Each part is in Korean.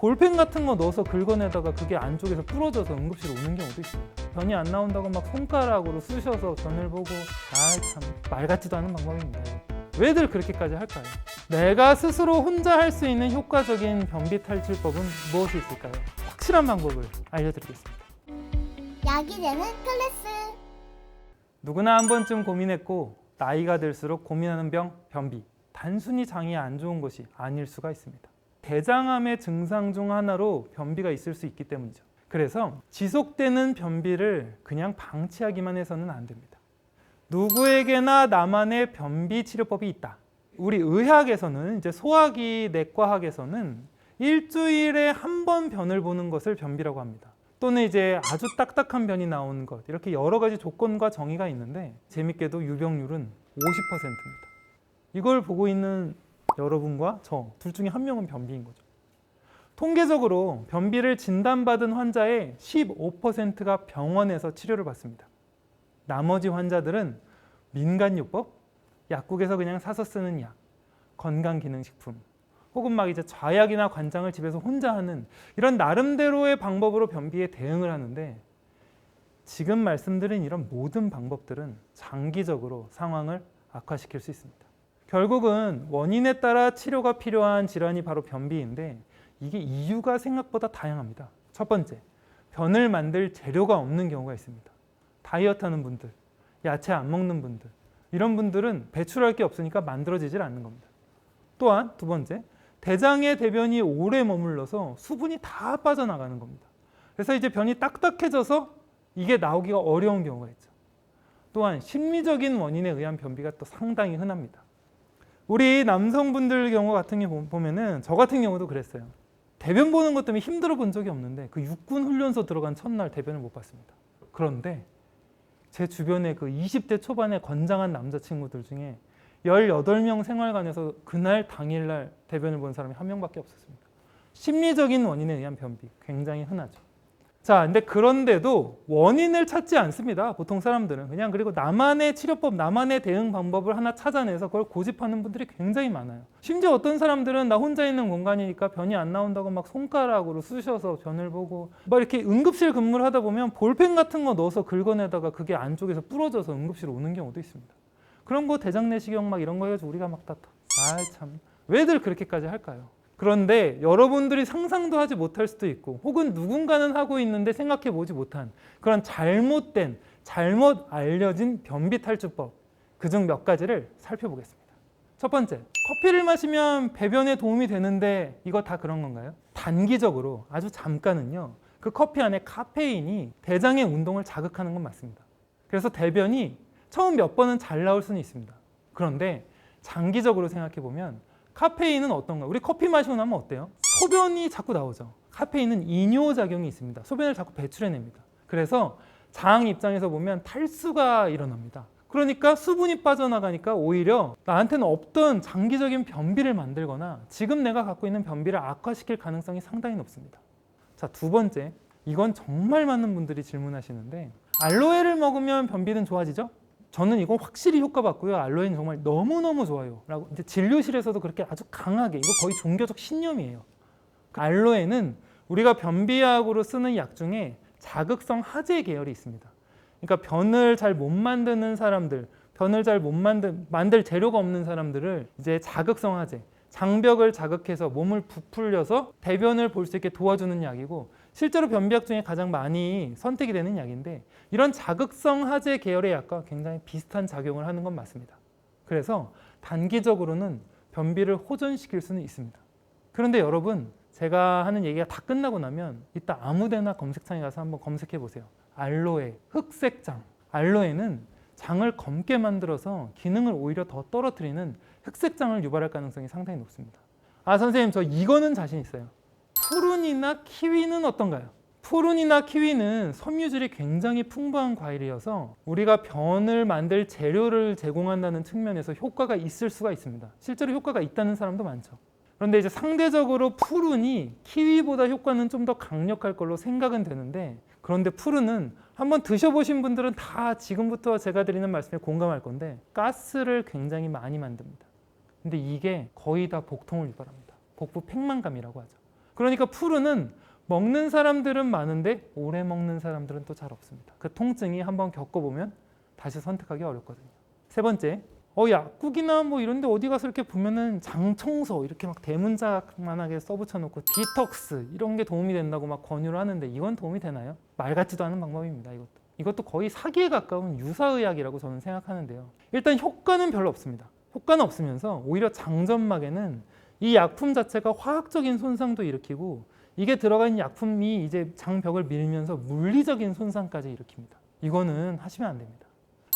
볼펜 같은 거 넣어서 긁어내다가 그게 안쪽에서 부러져서 응급실 오는 경우도 있습니다. 변이 안 나온다고 막 손가락으로 쑤셔서 변을 보고 참 말 같지도 않은 방법입니다. 왜들 그렇게까지 할까요? 내가 스스로 혼자 할 수 있는 효과적인 변비 탈출법은 무엇이 있을까요? 확실한 방법을 알려드리겠습니다. 약이 되는 클래스. 누구나 한 번쯤 고민했고 나이가 들수록 고민하는 병, 변비. 단순히 장이 안 좋은 것이 아닐 수가 있습니다. 대장암의 증상 중 하나로 변비가 있을 수 있기 때문이죠. 그래서 지속되는 변비를 그냥 방치하기만 해서는 안 됩니다. 누구에게나 나만의 변비 치료법이 있다. 우리 의학에서는 이제 소화기 내과학에서는 일주일에 한 번 변을 보는 것을 변비라고 합니다. 또는 이제 아주 딱딱한 변이 나오는 것, 이렇게 여러 가지 조건과 정의가 있는데 재밌게도 유병률은 50%입니다. 이걸 보고 있는 여러분과 저 둘 중에 한 명은 변비인 거죠. 통계적으로 변비를 진단받은 환자의 15%가 병원에서 치료를 받습니다. 나머지 환자들은 민간요법, 약국에서 그냥 사서 쓰는 약, 건강기능식품, 혹은 막 이제 좌약이나 관장을 집에서 혼자 하는 이런 나름대로의 방법으로 변비에 대응을 하는데, 지금 말씀드린 이런 모든 방법들은 장기적으로 상황을 악화시킬 수 있습니다. 결국은 원인에 따라 치료가 필요한 질환이 바로 변비인데, 이게 이유가 생각보다 다양합니다. 첫 번째, 변을 만들 재료가 없는 경우가 있습니다. 다이어트 하는 분들, 야채 안 먹는 분들, 이런 분들은 배출할 게 없으니까 만들어지질 않는 겁니다. 또한 두 번째, 대장에 대변이 오래 머물러서 수분이 다 빠져나가는 겁니다. 그래서 이제 변이 딱딱해져서 이게 나오기가 어려운 경우가 있죠. 또한 심리적인 원인에 의한 변비가 또 상당히 흔합니다. 우리 남성분들 경우 같은 경우 보면은 저 같은 경우도 그랬어요. 대변 보는 것 때문에 힘들어 본 적이 없는데 그 육군 훈련소 들어간 첫날 대변을 못 봤습니다. 그런데 제 주변에 그 20대 초반의 건장한 남자친구들 중에 18명 생활관에서 그날 당일날 대변을 본 사람이 한 명밖에 없었습니다. 심리적인 원인에 의한 변비 굉장히 흔하죠. 자, 근데 그런데도 원인을 찾지 않습니다. 보통 사람들은 그냥, 그리고 나만의 치료법, 나만의 대응 방법을 하나 찾아내서 그걸 고집하는 분들이 굉장히 많아요. 심지어 어떤 사람들은 나 혼자 있는 공간이니까 변이 안 나온다고 막 손가락으로 쑤셔서 변을 보고, 막 이렇게 응급실 근무를 하다 보면 볼펜 같은 거 넣어서 긁어내다가 그게 안쪽에서 부러져서 응급실 오는 경우도 있습니다. 그런 거 대장 내시경 막 이런 거 해가지고 우리가 막 참 왜들 그렇게까지 할까요? 그런데 여러분들이 상상도 하지 못할 수도 있고, 혹은 누군가는 하고 있는데 생각해 보지 못한 그런 잘못된, 잘못 알려진 변비 탈출법, 그중 몇 가지를 살펴보겠습니다. 첫 번째, 커피를 마시면 배변에 도움이 되는데 이거 다 그런 건가요? 단기적으로 아주 잠깐은요, 그 커피 안에 카페인이 대장의 운동을 자극하는 건 맞습니다. 그래서 대변이 처음 몇 번은 잘 나올 수는 있습니다. 그런데 장기적으로 생각해 보면 카페인은 어떤가? 우리 커피 마시고 나면 어때요? 소변이 자꾸 나오죠. 카페인은 이뇨작용이 있습니다. 소변을 자꾸 배출해냅니다. 그래서 장 입장에서 보면 탈수가 일어납니다. 그러니까 수분이 빠져나가니까 오히려 나한테는 없던 장기적인 변비를 만들거나 지금 내가 갖고 있는 변비를 악화시킬 가능성이 상당히 높습니다. 자, 두 번째, 이건 정말 많은 분들이 질문하시는데, 알로에를 먹으면 변비는 좋아지죠? 저는 이건 확실히 효과받고요. 알로에는 정말 너무너무 좋아요. 라고 이제 진료실에서도 그렇게 아주 강하게, 이거 거의 종교적 신념이에요. 알로에는 우리가 변비약으로 쓰는 약 중에 자극성 하제 계열이 있습니다. 그러니까 변을 잘 못 만드는 사람들, 변을 잘 못 만들 재료가 없는 사람들을 이제 자극성 하제, 장벽을 자극해서 몸을 부풀려서 대변을 볼 수 있게 도와주는 약이고, 실제로 변비약 중에 가장 많이 선택이 되는 약인데, 이런 자극성 하제 계열의 약과 굉장히 비슷한 작용을 하는 건 맞습니다. 그래서 단기적으로는 변비를 호전시킬 수는 있습니다. 그런데 여러분, 제가 하는 얘기가 다 끝나고 나면 이따 아무데나 검색창에 가서 한번 검색해 보세요. 알로에, 흑색장. 알로에는 장을 검게 만들어서 기능을 오히려 더 떨어뜨리는 흑색장을 유발할 가능성이 상당히 높습니다. 아, 선생님, 저 이거는 자신 있어요. 푸른이나 키위는 어떤가요? 푸른이나 키위는 섬유질이 굉장히 풍부한 과일이어서 우리가 변을 만들 재료를 제공한다는 측면에서 효과가 있을 수가 있습니다. 실제로 효과가 있다는 사람도 많죠. 그런데 이제 상대적으로 푸른이 키위보다 효과는 좀 더 강력할 걸로 생각은 되는데, 그런데 푸른은 한번 드셔보신 분들은 다 지금부터 제가 드리는 말씀에 공감할 건데, 가스를 굉장히 많이 만듭니다. 근데 이게 거의 다 복통을 유발합니다. 복부 팽만감이라고 하죠. 그러니까 푸르는 먹는 사람들은 많은데 오래 먹는 사람들은 또 잘 없습니다. 그 통증이 한번 겪어보면 다시 선택하기 어렵거든요. 세 번째, 약국이나 뭐 이런 데 어디 가서 이렇게 보면은 장청소 이렇게 막 대문짝만하게 써붙여놓고 디톡스 이런 게 도움이 된다고 막 권유를 하는데 이건 도움이 되나요? 말 같지도 않은 방법입니다. 이것도 거의 사기에 가까운 유사의학이라고 저는 생각하는데요. 일단 효과는 별로 없습니다. 효과는 없으면서 오히려 장점막에는 이 약품 자체가 화학적인 손상도 일으키고 이게 들어간 약품이 이제 장벽을 밀면서 물리적인 손상까지 일으킵니다. 이거는 하시면 안 됩니다.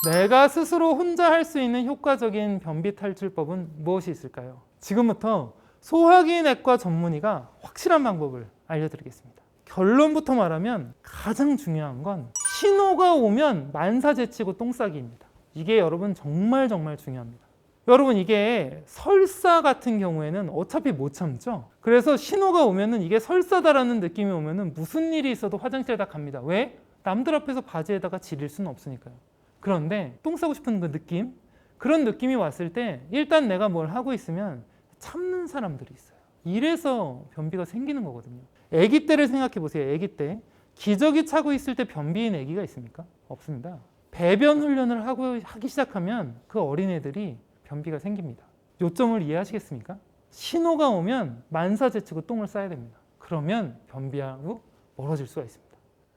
내가 스스로 혼자 할 수 있는 효과적인 변비 탈출법은 무엇이 있을까요? 지금부터 소화기내과 전문의가 확실한 방법을 알려드리겠습니다. 결론부터 말하면 가장 중요한 건 신호가 오면 만사제치고 똥싸기입니다. 이게 여러분 정말 중요합니다. 여러분 이게 설사 같은 경우에는 어차피 못 참죠. 그래서 신호가 오면은 이게 설사다라는 느낌이 오면은 무슨 일이 있어도 화장실에 다 갑니다. 왜? 남들 앞에서 바지에다가 지릴 수는 없으니까요. 그런데 똥 싸고 싶은 그 느낌, 그런 느낌이 왔을 때 일단 내가 뭘 하고 있으면 참는 사람들이 있어요. 이래서 변비가 생기는 거거든요. 아기 때를 생각해 보세요. 아기 때 기저귀 차고 있을 때 변비인 아기가 있습니까? 없습니다. 배변 훈련을 하기 시작하면 그 어린애들이 변비가 생깁니다. 요점을 이해하시겠습니까? 신호가 오면 만사제치고 똥을 싸야 됩니다. 그러면 변비하고 멀어질 수가 있습니다.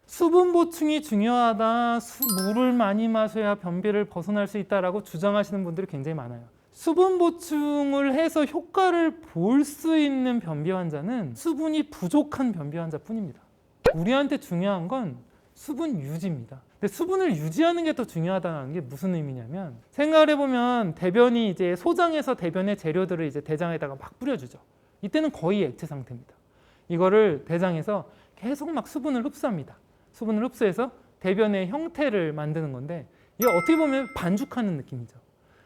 수분 보충이 중요하다, 물을 많이 마셔야 변비를 벗어날 수 있다라고 주장하시는 분들이 굉장히 많아요. 수분 보충을 해서 효과를 볼 수 있는 변비 환자는 수분이 부족한 변비 환자뿐입니다. 우리한테 중요한 건 수분 유지입니다. 근데 수분을 유지하는 게 더 중요하다는 게 무슨 의미냐면 생각을 해보면 대변이 이제 소장에서 대변의 재료들을 이제 대장에다가 막 뿌려주죠. 이때는 거의 액체 상태입니다. 이거를 대장에서 계속 막 수분을 흡수합니다. 수분을 흡수해서 대변의 형태를 만드는 건데 이게 어떻게 보면 반죽하는 느낌이죠.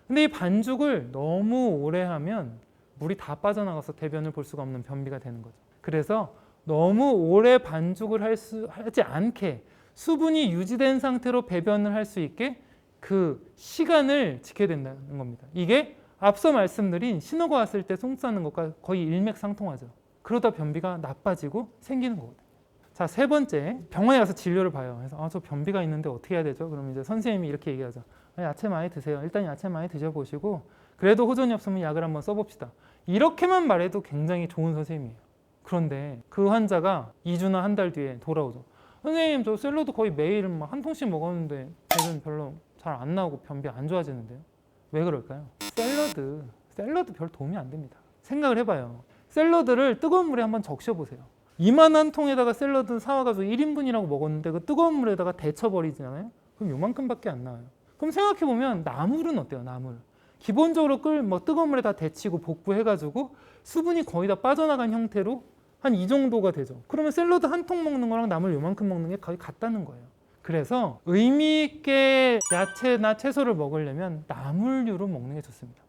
근데 이 반죽을 너무 오래 하면 물이 다 빠져나가서 대변을 볼 수가 없는 변비가 되는 거죠. 그래서 너무 오래 반죽을 하지 않게 수분이 유지된 상태로 배변을 할 수 있게 그 시간을 지켜야 된다는 겁니다. 이게 앞서 말씀드린 신호가 왔을 때 똥 싸는 것과 거의 일맥상통하죠. 그러다 변비가 나빠지고 생기는 거거든요. 자, 세 번째, 병원에 가서 진료를 봐요. 그래서 저 변비가 있는데 어떻게 해야 되죠? 그럼 이제 선생님이 이렇게 얘기하죠. 야채 많이 드세요. 일단 야채 많이 드셔보시고 그래도 호전이 없으면 약을 한번 써봅시다. 이렇게만 말해도 굉장히 좋은 선생님이에요. 그런데 그 환자가 2주나 한 달 뒤에 돌아오죠. 선생님, 저 샐러드 거의 매일 막 한 통씩 먹었는데 배변 별로 잘 안 나오고 변비 안 좋아지는데요. 왜 그럴까요? 샐러드 별 도움이 안 됩니다. 생각을 해봐요. 샐러드를 뜨거운 물에 한번 적셔보세요. 이만한 통에다가 샐러드 사와가지고 1인분이라고 먹었는데 그 뜨거운 물에다가 데쳐버리잖아요. 그럼 요만큼밖에 안 나와요. 그럼 생각해보면 나물은 어때요? 나물. 기본적으로 뜨거운 물에 다 데치고 볶고해가지고 수분이 거의 다 빠져나간 형태로 한 이 정도가 되죠. 그러면 샐러드 한 통 먹는 거랑 나물 요만큼 먹는 게 거의 같다는 거예요. 그래서 의미 있게 야채나 채소를 먹으려면 나물류로 먹는 게 좋습니다.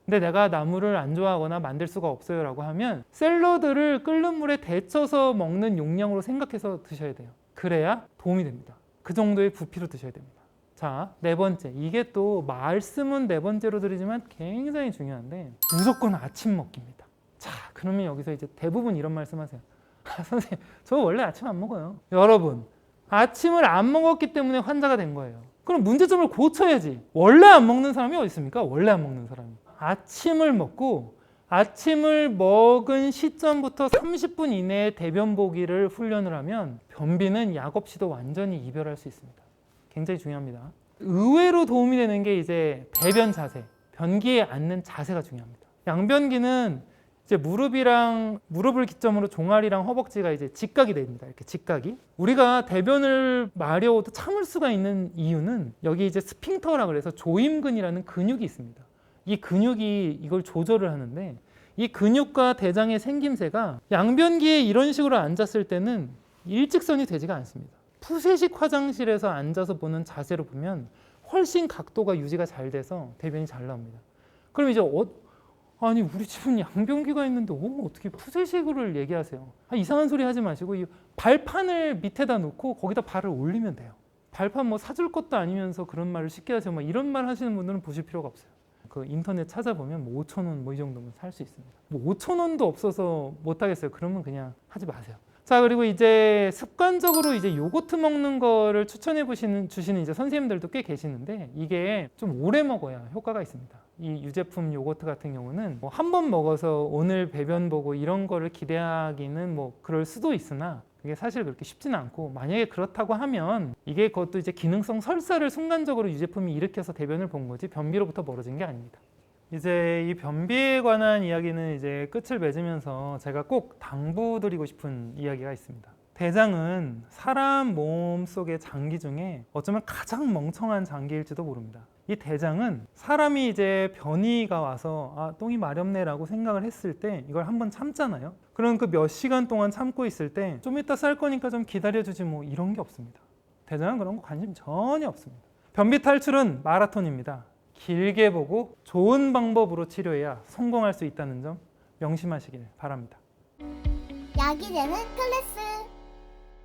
근데 내가 나물을 안 좋아하거나 만들 수가 없어요 라고 하면 샐러드를 끓는 물에 데쳐서 먹는 용량으로 생각해서 드셔야 돼요. 그래야 도움이 됩니다. 그 정도의 부피로 드셔야 됩니다. 자, 네 번째. 이게 또 말씀은 네 번째로 드리지만 굉장히 중요한데 무조건 아침 먹기입니다. 자, 그러면 여기서 이제 대부분 이런 말씀 하세요. 선생님, 저 원래 아침 안 먹어요. 여러분, 아침을 안 먹었기 때문에 환자가 된 거예요. 그럼 문제점을 고쳐야지. 원래 안 먹는 사람이 어디 있습니까? 원래 안 먹는 사람이. 아침을 먹고 아침을 먹은 시점부터 30분 이내에 대변 보기를 훈련을 하면 변비는 약 없이도 완전히 이별할 수 있습니다. 굉장히 중요합니다. 의외로 도움이 되는 게 이제 배변 자세, 변기에 앉는 자세가 중요합니다. 양변기는 이제 무릎을 기점으로 종아리랑 허벅지가 이제 직각이 됩니다. 이렇게 직각이. 우리가 대변을 마려워도 참을 수가 있는 이유는 여기 이제 스핑터라 그래서 조임근이라는 근육이 있습니다. 이 근육이 이걸 조절을 하는데 이 근육과 대장의 생김새가 양변기에 이런 식으로 앉았을 때는 일직선이 되지가 않습니다. 푸세식 화장실에서 앉아서 보는 자세로 보면 훨씬 각도가 유지가 잘 돼서 대변이 잘 나옵니다. 그럼 이제 아니 우리 집은 양변기가 있는데 어떻게 푸세식을 얘기하세요? 이상한 소리 하지 마시고 이 발판을 밑에다 놓고 거기다 발을 올리면 돼요. 발판 사줄 것도 아니면서 그런 말을 쉽게 하세요. 이런 말 하시는 분들은 보실 필요가 없어요. 그 인터넷 찾아보면 뭐 5,000원 뭐 이 정도면 살 수 있습니다. 뭐 5,000원도 없어서 못 하겠어요. 그러면 그냥 하지 마세요. 자, 그리고 이제 습관적으로 이제 요거트 먹는 거를 추천해 주시는 이제 선생님들도 꽤 계시는데, 이게 좀 오래 먹어야 효과가 있습니다. 이 유제품 요거트 같은 경우는 뭐 한 번 먹어서 오늘 배변 보고 이런 거를 기대하기는 뭐 그럴 수도 있으나, 그게 사실 그렇게 쉽지는 않고, 만약에 그렇다고 하면 이게 그것도 이제 기능성 설사를 순간적으로 유제품이 일으켜서 대변을 본 거지 변비로부터 멀어진 게 아닙니다. 이제 이 변비에 관한 이야기는 이제 끝을 맺으면서 제가 꼭 당부드리고 싶은 이야기가 있습니다. 대장은 사람 몸 속의 장기 중에 어쩌면 가장 멍청한 장기일지도 모릅니다. 이 대장은 사람이 이제 변이가 와서 아, 똥이 마렵네라고 생각을 했을 때 이걸 한번 참잖아요. 그럼 그 몇 시간 동안 참고 있을 때 좀 이따 쌀 거니까 좀 기다려주지 뭐 이런 게 없습니다. 대장은 그런 거 관심 전혀 없습니다. 변비 탈출은 마라톤입니다. 길게 보고 좋은 방법으로 치료해야 성공할 수 있다는 점 명심하시길 바랍니다. 약이 되는 클래스.